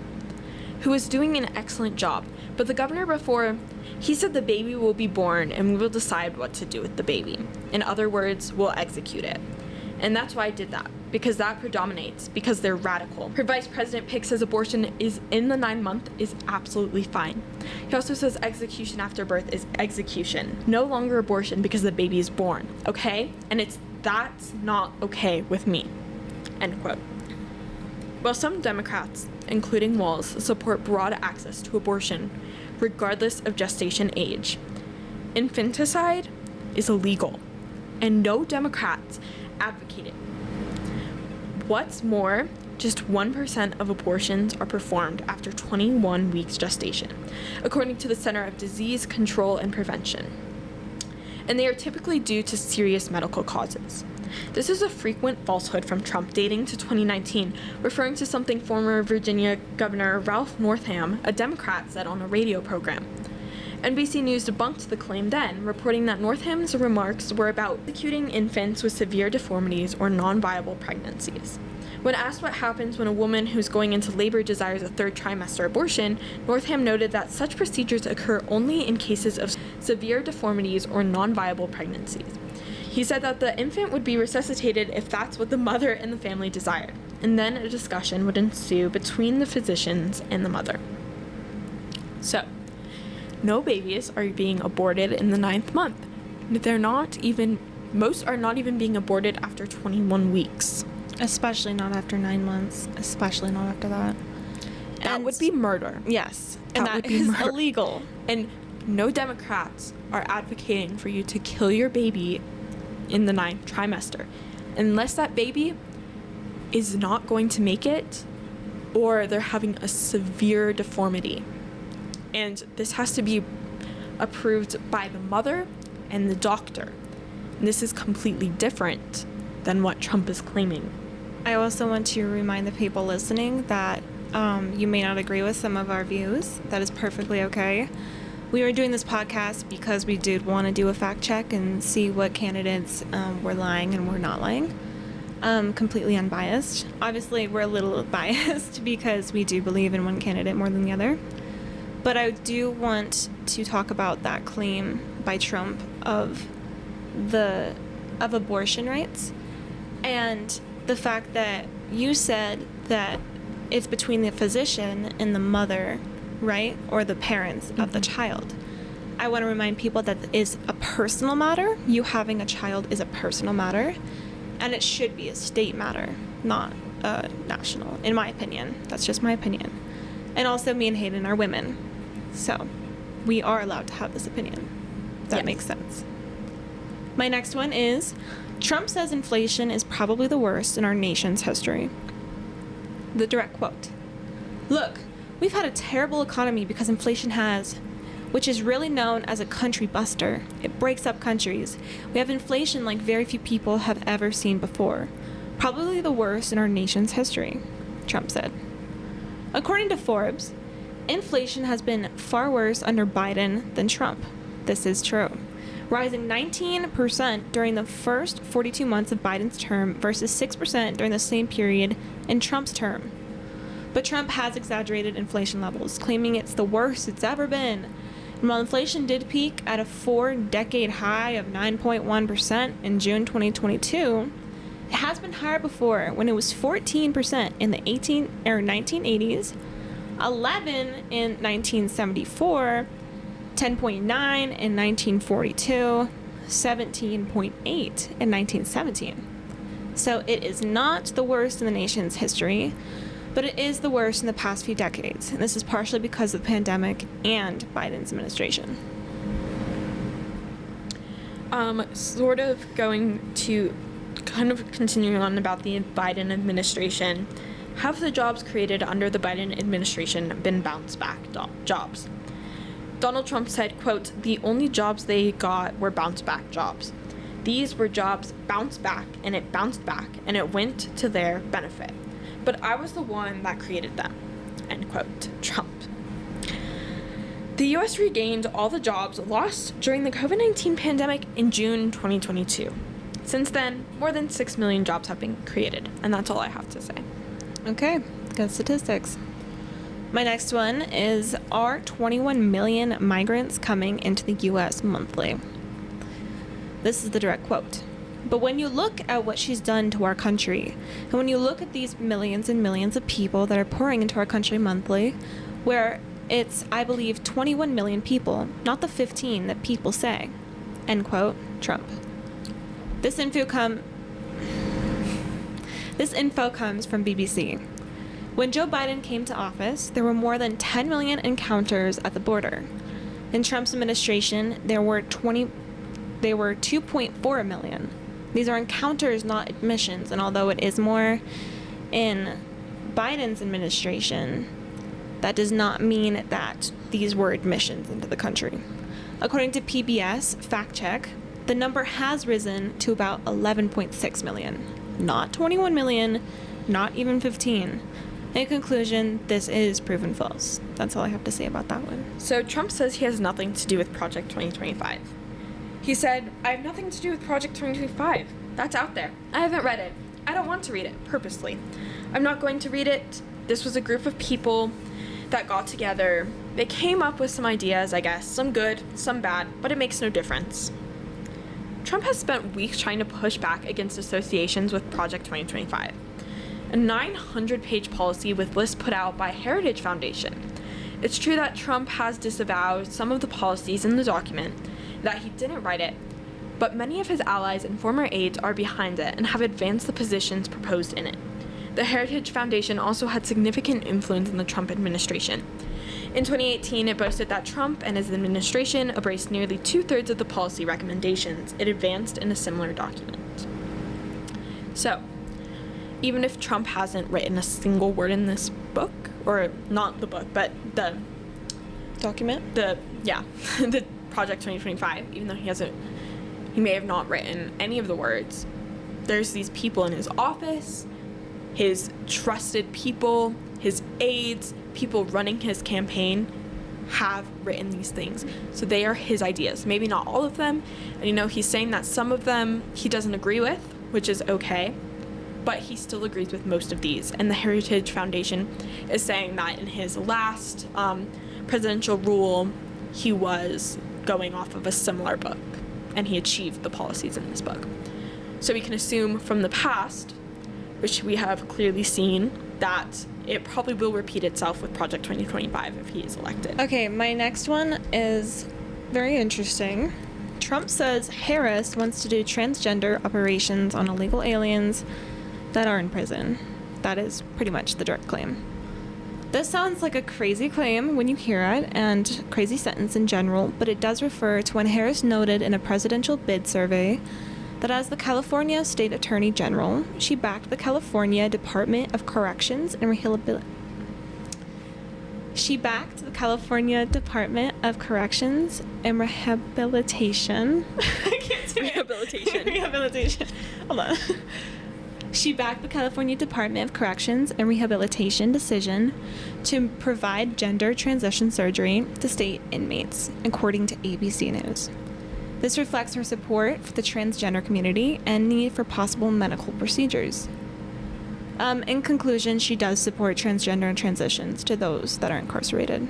who is doing an excellent job. But the governor before, he said the baby will be born and we will decide what to do with the baby. In other words, we'll execute it. And that's why I did that, because that predominates, because they're radical. Her vice president pick says abortion is in the 9-month is absolutely fine. He also says execution after birth is execution, no longer abortion because the baby is born, okay? And that's not okay with me," end quote. While some Democrats, including Walz, support broad access to abortion, regardless of gestation age, infanticide is illegal, and no Democrats advocated. What's more, just 1% of abortions are performed after 21 weeks gestation, according to the Center of Disease Control and Prevention. And they are typically due to serious medical causes. This is a frequent falsehood from Trump dating to 2019, referring to something former Virginia Governor Ralph Northam, a Democrat, said on a radio program. NBC News debunked the claim then, reporting that Northam's remarks were about executing infants with severe deformities or non-viable pregnancies. When asked what happens when a woman who's going into labor desires a third trimester abortion, Northam noted that such procedures occur only in cases of severe deformities or non-viable pregnancies. He said that the infant would be resuscitated if that's what the mother and the family desired, and then a discussion would ensue between the physicians and the mother. So, no babies are being aborted in the 9th month. Most are not even being aborted after 21 weeks. Especially not after 9 months. Especially not after that. That would be murder. Yes. And that would be is murder. illegal. And no Democrats are advocating for you to kill your baby in the 9th trimester. Unless that baby is not going to make it or they're having a severe deformity. And this has to be approved by the mother and the doctor. And this is completely different than what Trump is claiming. I also want to remind the people listening that you may not agree with some of our views. That is perfectly okay. We were doing this podcast because we did want to do a fact check and see what candidates were lying and were not lying. Completely unbiased. Obviously, we're a little biased because we do believe in one candidate more than the other. But I do want to talk about that claim by Trump of abortion rights and the fact that you said that it's between the physician and the mother, right? Or the parents of the child. I want to remind people that it is a personal matter. You having a child is a personal matter, and it should be a state matter, not national, in my opinion. That's just my opinion. And also, me and Hayden are women, so we are allowed to have this opinion. That Yes. makes sense. My next one is, Trump says inflation is probably the worst in our nation's history. The direct quote. Look, we've had a terrible economy because inflation has, which is really known as a country buster. It breaks up countries. We have inflation like very few people have ever seen before. Probably the worst in our nation's history, Trump said. According to Forbes, inflation has been far worse under Biden than Trump. This is true, rising 19% during the first 42 months of Biden's term versus 6% during the same period in Trump's term. But Trump has exaggerated inflation levels, claiming it's the worst it's ever been. And while inflation did peak at a 4-decade high of 9.1% in June 2022, it has been higher before when it was 14% in the 1980s, 11 in 1974, 10.9 in 1942, 17.8 in 1917. So it is not the worst in the nation's history, but it is the worst in the past few decades. And this is partially because of the pandemic and Biden's administration. Sort of going to kind of continuing on about the Biden administration, have the jobs created under the Biden administration been bounce back jobs? Donald Trump said, quote, "The only jobs they got were bounce back jobs. These were jobs bounced back, and it bounced back, and it went to their benefit. But I was the one that created them," end quote, Trump. The U.S. regained all the jobs lost during the COVID-19 pandemic in June 2022. Since then, more than 6 million jobs have been created, and that's all I have to say. Okay, good statistics. My next one is, are 21 million migrants coming into the U.S. monthly? This is the direct quote. But when you look at what she's done to our country, and when you look at these millions and millions of people that are pouring into our country monthly, where it's, I believe, 21 million people, not the 15 that people say, end quote, Trump. This info comes from BBC. When Joe Biden came to office, there were more than 10 million encounters at the border. In Trump's administration, there were 2.4 million. These are encounters, not admissions. And although it is more in Biden's administration, that does not mean that these were admissions into the country. According to PBS Fact Check, the number has risen to about 11.6 million, not 21 million, not even 15. In conclusion, this is proven false. That's all I have to say about that one. So Trump says he has nothing to do with Project 2025. He said, I have nothing to do with Project 2025. That's out there. I haven't read it. I don't want to read it, purposely. I'm not going to read it. This was a group of people that got together. They came up with some ideas, I guess. Some good, some bad, but it makes no difference. Trump has spent weeks trying to push back against associations with Project 2025. A 900-page policy with lists put out by Heritage Foundation. It's true that Trump has disavowed some of the policies in the document, that he didn't write it, but many of his allies and former aides are behind it and have advanced the positions proposed in it. The Heritage Foundation also had significant influence in the Trump administration. In 2018, it boasted that Trump and his administration embraced nearly 2/3 of the policy recommendations it advanced in a similar document. So, even if Trump hasn't written a single word in this book, or not the book, but the Document? the Project 2025, even though he may have not written any of the words, there's these people in his office, his trusted people, his aides, people running his campaign have written these things. So they are his ideas. Maybe not all of them. And he's saying that some of them he doesn't agree with, which is okay, but he still agrees with most of these. And the Heritage Foundation is saying that in his last presidential rule, he was going off of a similar book, and he achieved the policies in this book. So we can assume from the past, which we have clearly seen, that it probably will repeat itself with Project 2025 if he is elected. Okay, my next one is very interesting. Trump says Harris wants to do transgender operations on illegal aliens that are in prison. That is pretty much the direct claim. This sounds like a crazy claim when you hear it, and crazy sentence in general, but it does refer to when Harris noted in a presidential bid survey that as the California State Attorney General, she backed the California Department of Corrections and Rehabilitation. She backed the California Department of Corrections and Rehabilitation. I can't say Rehabilitation. Rehabilitation. Hold on. She backed the California Department of Corrections and Rehabilitation decision to provide gender transition surgery to state inmates, according to ABC News. This reflects her support for the transgender community and need for possible medical procedures. In conclusion, she does support transgender transitions to those that are incarcerated.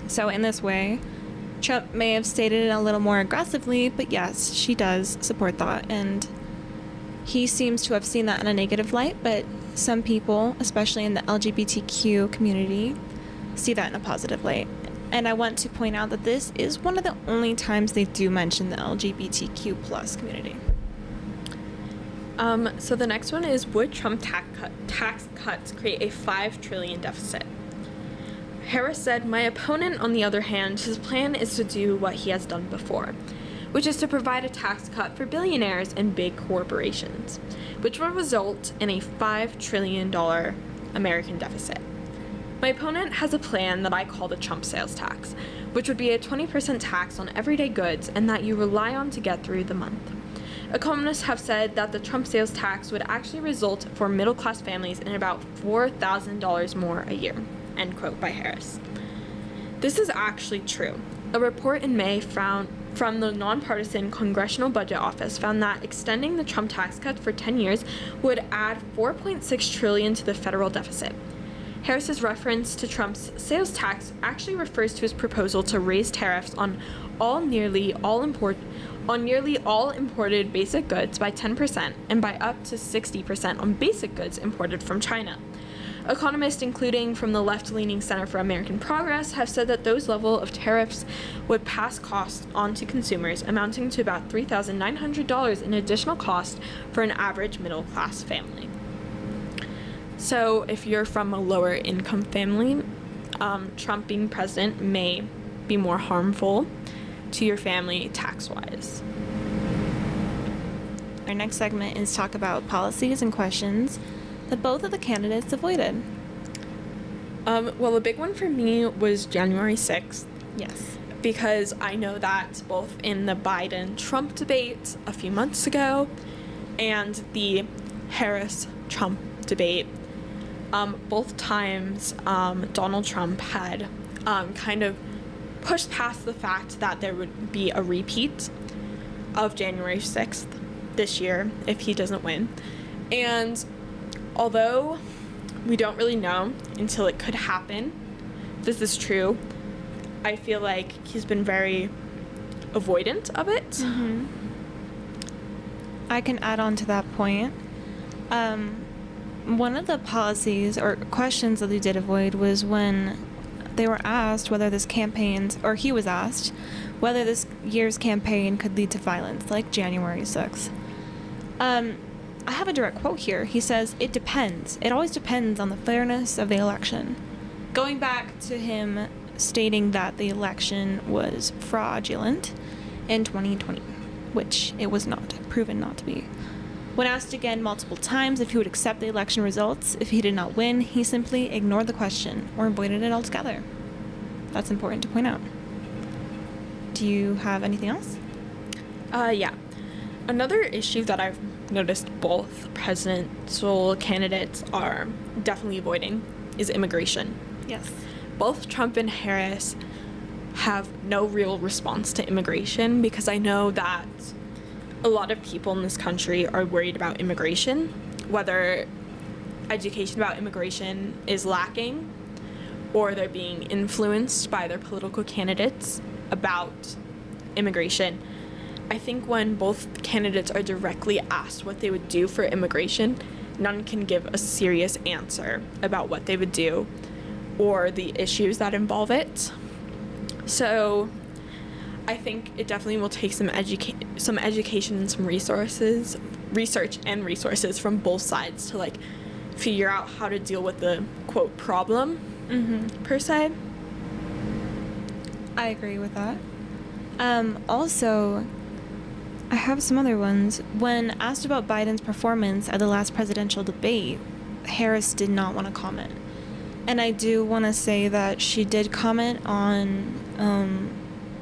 So in this way, Trump may have stated it a little more aggressively, but yes, she does support that, and he seems to have seen that in a negative light, but some people, especially in the LGBTQ community, see that in a positive light. And I want to point out that this is one of the only times they do mention the LGBTQ plus community. So the next one is, would Trump tax cuts create a $5 trillion deficit? Harris said, my opponent, on the other hand, his plan is to do what he has done before, which is to provide a tax cut for billionaires and big corporations, which will result in a $5 trillion American deficit. My opponent has a plan that I call the Trump sales tax, which would be a 20% tax on everyday goods and that you rely on to get through the month. Economists have said that the Trump sales tax would actually result for middle-class families in about $4,000 more a year, end quote by Harris. This is actually true. A report in May from the nonpartisan Congressional Budget Office found that extending the Trump tax cut for 10 years would add $4.6 trillion to the federal deficit. Harris's reference to Trump's sales tax actually refers to his proposal to raise tariffs on nearly all imported basic goods by 10% and by up to 60% on basic goods imported from China. Economists, including from the left-leaning Center for American Progress, have said that those level of tariffs would pass costs on to consumers, amounting to about $3,900 in additional cost for an average middle-class family. So if you're from a lower income family, Trump being president may be more harmful to your family tax-wise. our next segment is talk about policies and questions that both of the candidates avoided. Well, a big one for me was January 6th. Yes. Because I know that both in the Biden-Trump debate a few months ago and the Harris-Trump debate, both times Donald Trump had kind of pushed past the fact that there would be a repeat of January 6th this year if he doesn't win. And although we don't really know until it could happen, this is true, I feel like he's been very avoidant of it. Mm-hmm. I can add on to that point. One of the policies or questions that they did avoid was when they were asked whether this campaign, or he was asked, whether this year's campaign could lead to violence, like January 6th. I have a direct quote here. He says, "It depends. It always depends on the fairness of the election." Going back to him stating that the election was fraudulent in 2020, which it was not, proven not to be. When asked again multiple times if he would accept the election results if he did not win, he simply ignored the question or avoided it altogether. That's important to point out. Do you have anything else? Yeah. Another issue that I've noticed both presidential candidates are definitely avoiding is immigration. Yes. Both Trump and Harris have no real response to immigration because I know that a lot of people in this country are worried about immigration, whether education about immigration is lacking or they're being influenced by their political candidates about immigration. I think when both candidates are directly asked what they would do for immigration, none can give a serious answer about what they would do or the issues that involve it. So I think it definitely will take some education and some research and resources from both sides to figure out how to deal with the quote problem per se. I agree with that. Also, I have some other ones. When asked about Biden's performance at the last presidential debate, Harris did not want to comment. And I do want to say that she did comment on,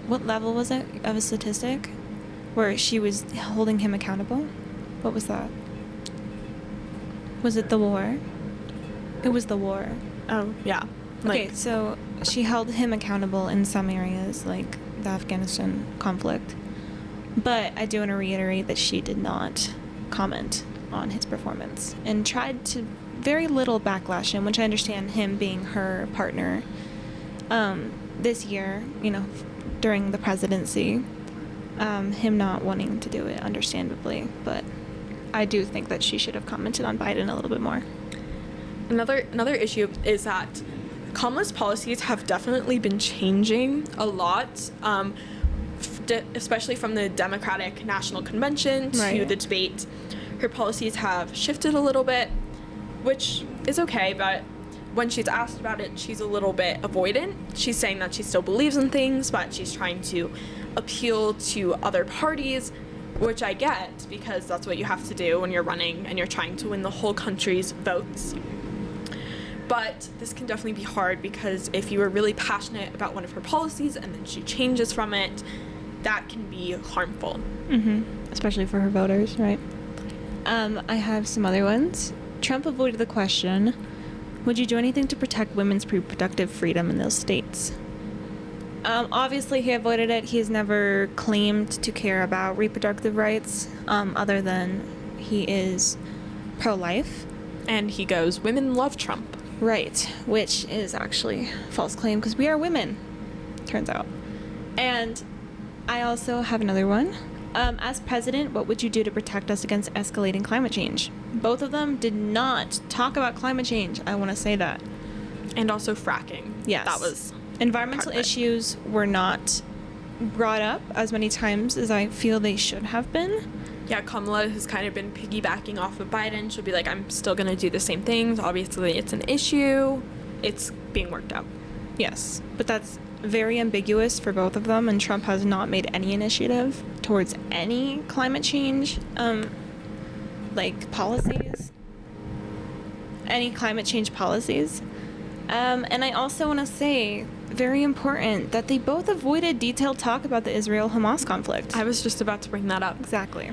what level was it of a statistic? Where she was holding him accountable? What was that? Was it the war? It was the war. Oh, yeah. Okay, so she held him accountable in some areas, like the Afghanistan conflict. But I do want to reiterate that she did not comment on his performance and tried to very little backlash him, which I understand him being her partner this year, during the presidency, him not wanting to do it, understandably. But I do think that she should have commented on Biden a little bit more. Another issue is that Kamala's policies have definitely been changing a lot, especially from the Democratic National Convention to the debate. Her policies have shifted a little bit, which is okay, but when she's asked about it, she's a little bit avoidant. She's saying that she still believes in things, but she's trying to appeal to other parties, which I get because that's what you have to do when you're running and you're trying to win the whole country's votes. But this can definitely be hard because if you are really passionate about one of her policies and then she changes from it, that can be harmful. Especially for her voters, right? I have some other ones. Trump avoided the question, would you do anything to protect women's reproductive freedom in those states? Obviously, he avoided it. He has never claimed to care about reproductive rights, other than he is pro-life. And he goes, women love Trump. Right, which is actually a false claim because we are women, turns out. And I also have another one. As president, what would you do to protect us against escalating climate change? Both of them did not talk about climate change. I want to say that. And also fracking. Yes. That was environmental issues were not brought up as many times as I feel they should have been. Yeah, Kamala has kind of been piggybacking off of Biden. She'll be like, I'm still going to do the same things. Obviously, it's an issue. It's being worked out. Yes, but that's very ambiguous for both of them, and Trump has not made any initiative towards any climate change like policies, any climate change policies. And I also want to say, very important, that they both avoided detailed talk about the Israel-Hamas conflict. I was just about to bring that up. Exactly.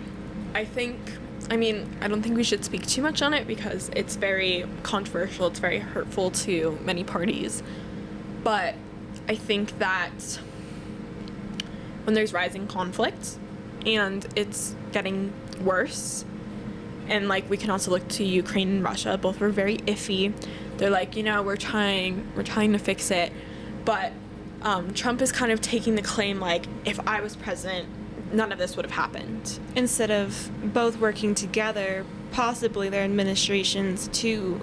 I don't think we should speak too much on it because it's very controversial. It's very hurtful to many parties. But I think that when there's rising conflict and it's getting worse, and like we can also look to Ukraine and Russia, both were very iffy. They're like, we're trying to fix it. But Trump is kind of taking the claim like, if I was president, none of this would have happened. Instead of both working together, possibly their administrations too,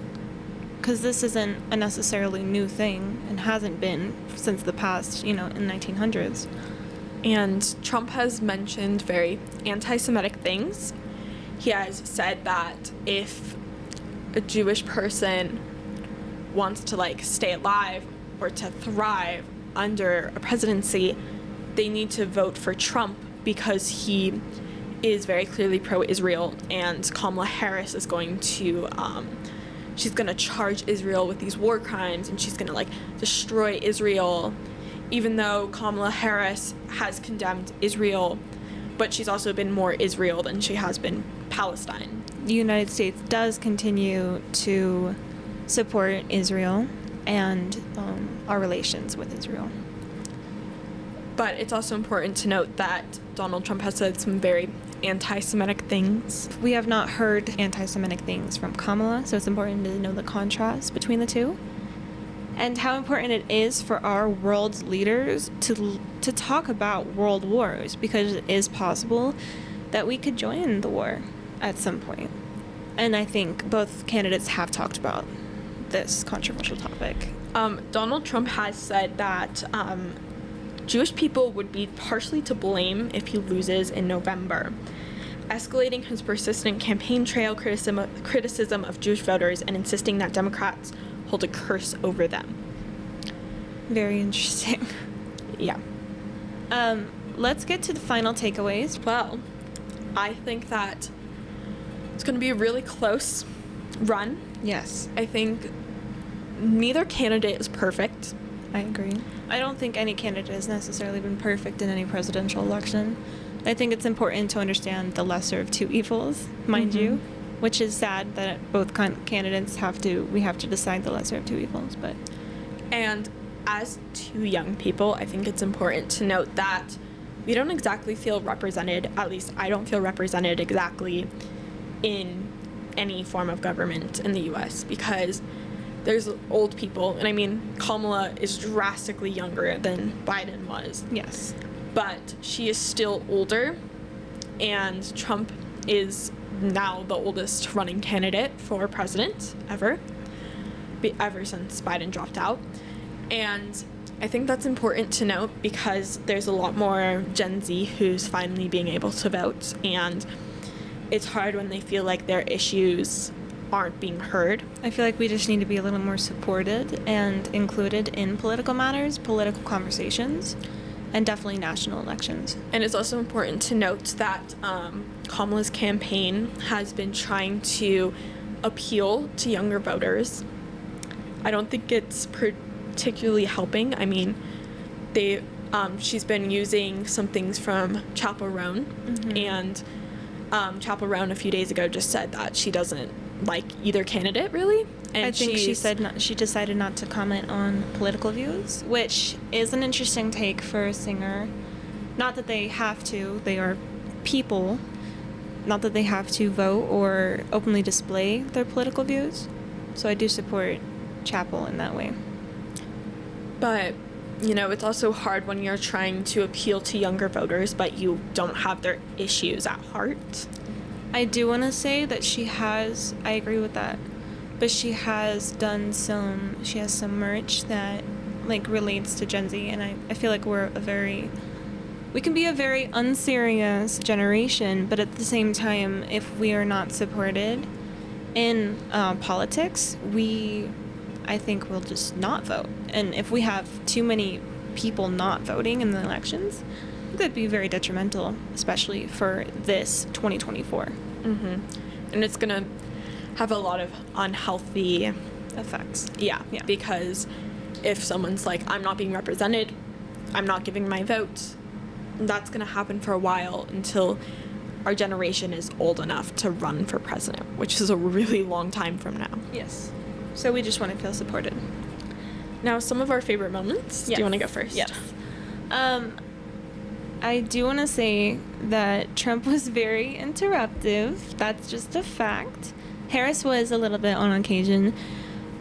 because this isn't a necessarily new thing and hasn't been since the past, in 1900s. And Trump has mentioned very anti-Semitic things. He has said that if a Jewish person wants to like stay alive or to thrive under a presidency, they need to vote for Trump because he is very clearly pro-Israel, and Kamala Harris is going to she's going to charge Israel with these war crimes, and she's going to like destroy Israel, even though Kamala Harris has condemned Israel, but she's also been more Israel than she has been Palestine. The United States does continue to support Israel and our relations with Israel. But it's also important to note that Donald Trump has said some very anti-Semitic things. We have not heard anti-Semitic things from Kamala, so it's important to know the contrast between the two, and how important it is for our world's leaders to talk about world wars, because it is possible that we could join the war at some point. And I think both candidates have talked about this controversial topic. Donald Trump has said that Jewish people would be partially to blame if he loses in November, escalating his persistent campaign trail criticism of Jewish voters and insisting that Democrats hold a curse over them. Very interesting. Yeah. Let's get to the final takeaways. Well, I think that it's going to be a really close run. Yes, I think neither candidate is perfect. I agree. I don't think any candidate has necessarily been perfect in any presidential election. I think it's important to understand the lesser of two evils, mind you, which is sad that both candidates have to decide the lesser of two evils, but... And as two young people, I think it's important to note that we don't exactly feel represented, at least I don't feel represented exactly in any form of government in the U.S. because there's old people, and I mean, Kamala is drastically younger than Biden was. Yes. But she is still older, and Trump is now the oldest running candidate for president ever since Biden dropped out. And I think that's important to note because there's a lot more Gen Z who's finally being able to vote, and it's hard when they feel like their issues aren't being heard. I feel like we just need to be a little more supported and included in political matters, political conversations, and definitely national elections. And it's also important to note that Kamala's campaign has been trying to appeal to younger voters. I don't think it's particularly helping. I mean, she's been using some things from Chappell Roan, and Chappell Roan a few days ago just said that she doesn't like either candidate really, and I think she said she decided not to comment on political views, which is an interesting take for a singer. Not that they have to, they are people, not that they have to vote or openly display their political views. So I do support Chappell in that way. But it's also hard when you're trying to appeal to younger voters but you don't have their issues at heart. I do want to say that I agree with that, but she has some merch that like relates to Gen Z, and I feel like we can be a very unserious generation, but at the same time, if we are not supported in politics, I think we'll just not vote. And if we have too many people not voting in the elections, it could be very detrimental, especially for this 2024. And it's going to have a lot of unhealthy Effects. Yeah, Yeah. because if someone's like, I'm not being represented, I'm not giving my vote, that's going to happen for a while until our generation is old enough to run for president, which is a really long time from now. Yes. So we just want to feel supported. Now, some of our favorite moments. Do you want to go first? Yes. I do want to say that Trump was very interruptive. That's just a fact. Harris was a little bit on occasion,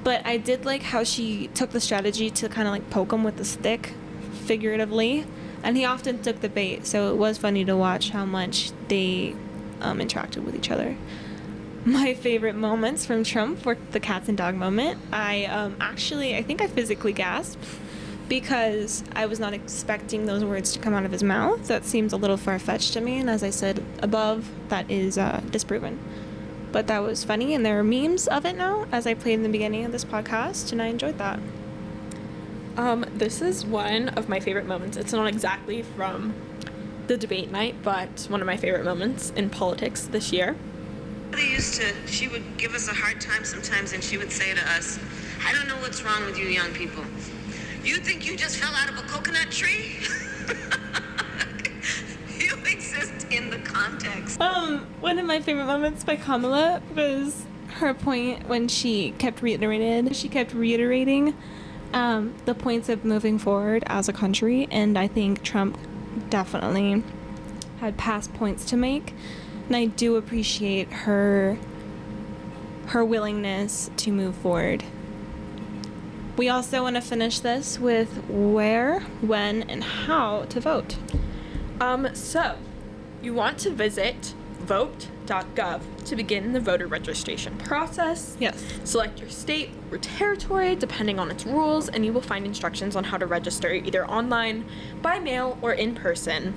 but I did like how she took the strategy to kind of like poke him with the stick, figuratively, and he often took the bait, so it was funny to watch how much they interacted with each other. My favorite moments from Trump were the cats and dog moment. I think I physically gasped because I was not expecting those words to come out of his mouth. That seems a little far-fetched to me, and as I said above, that is disproven. But that was funny, and there are memes of it now, as I played in the beginning of this podcast, and I enjoyed that. This is one of my favorite moments. It's not exactly from the debate night, but one of my favorite moments in politics this year. She would give us a hard time sometimes, and she would say to us, I don't know what's wrong with you young people. You think you just fell out of a coconut tree? You exist in the context. One of my favorite moments by Kamala was her point when she kept reiterating the points of moving forward as a country, and I think Trump definitely had past points to make, and I do appreciate her willingness to move forward. We also want to finish this with where, when, and how to vote. So you want to visit vote.gov to begin the voter registration process. Yes. Select your state or territory depending on its rules, and you will find instructions on how to register either online, by mail, or in person.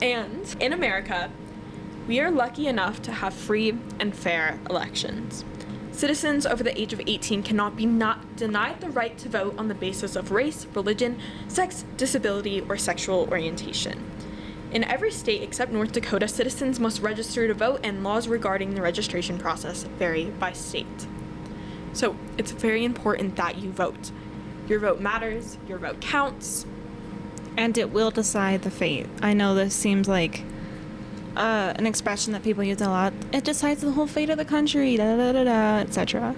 And in America, we are lucky enough to have free and fair elections. Citizens over the age of 18 cannot be denied the right to vote on the basis of race, religion, sex, disability, or sexual orientation. In every state except North Dakota, citizens must register to vote, and laws regarding the registration process vary by state. So it's very important that you vote. Your vote matters, your vote counts. And it will decide the fate. I know this seems like an expression that people use a lot. It decides the whole fate of the country, etc.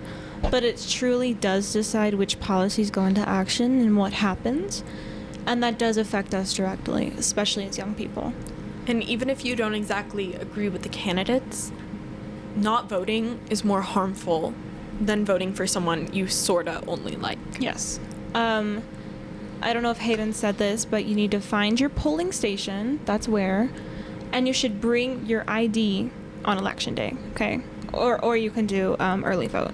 But it truly does decide which policies go into action and what happens. And that does affect us directly, especially as young people. And even if you don't exactly agree with the candidates, not voting is more harmful than voting for someone you sorta only like. Yes. I don't know if Hayden said this, but you need to find your polling station. That's where. And you should bring your ID on election day, okay? Or you can do early vote.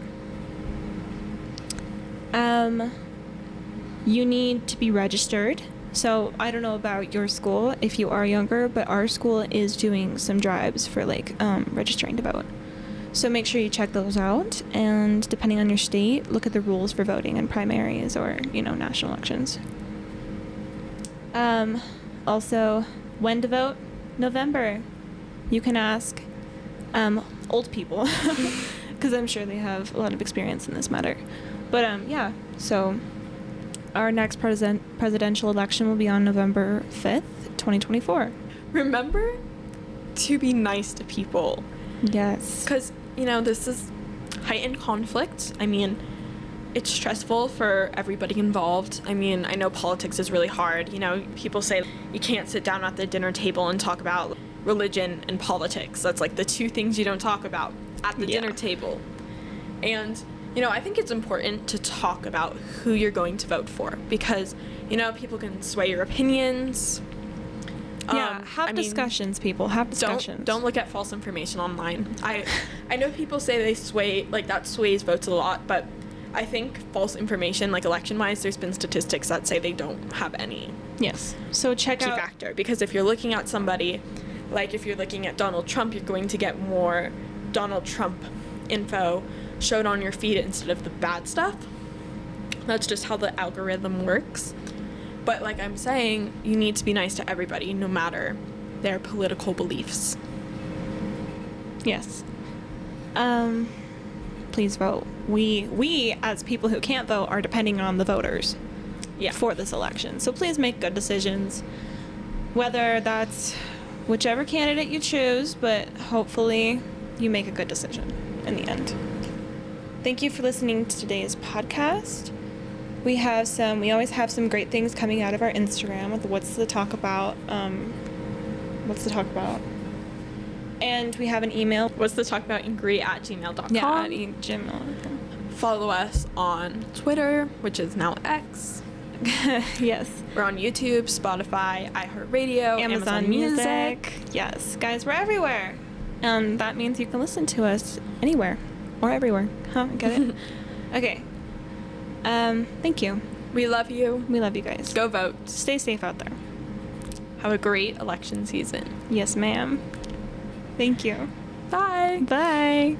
You need to be registered. So I don't know about your school if you are younger, but our school is doing some drives for registering to vote. So make sure you check those out, and depending on your state, look at the rules for voting in primaries or, national elections. Also, when to vote? November. You can ask old people, because I'm sure they have a lot of experience in this matter. But yeah, so our next presidential election will be on November 5th, 2024. Remember to be nice to people. Yes. Because, this is heightened conflict. I mean, it's stressful for everybody involved. I mean, I know politics is really hard. People say you can't sit down at the dinner table and talk about religion and politics. That's like the two things you don't talk about at the dinner table. And, I think it's important to talk about who you're going to vote for because, people can sway your opinions. Yeah, have discussions, people. Have discussions. Don't look at false information online. I know people say they sway, that sways votes a lot, but I think false information, election-wise, there's been statistics that say they don't have any Yes. So check out factor. Because if you're looking at somebody, if you're looking at Donald Trump, you're going to get more Donald Trump info showed on your feed instead of the bad stuff. That's just how the algorithm works. But like I'm saying, you need to be nice to everybody, no matter their political beliefs. Yes. Please vote. We as people who can't vote are depending on the voters for this election. So please make good decisions. Whether that's whichever candidate you choose, but hopefully you make a good decision in the end. Thank you for listening to today's podcast. We always have some great things coming out of our Instagram with what's the talk about. And we have an email. What's the talk about ingrid@gmail.com. Yeah, at gmail.com. Follow us on Twitter, which is now X. Yes. We're on YouTube, Spotify, iHeartRadio, Amazon Music. Yes. Guys, we're everywhere. And that means you can listen to us anywhere or everywhere. Huh? Get it? Okay. Thank you. We love you. We love you guys. Go vote. Stay safe out there. Have a great election season. Yes, ma'am. Thank you. Bye. Bye.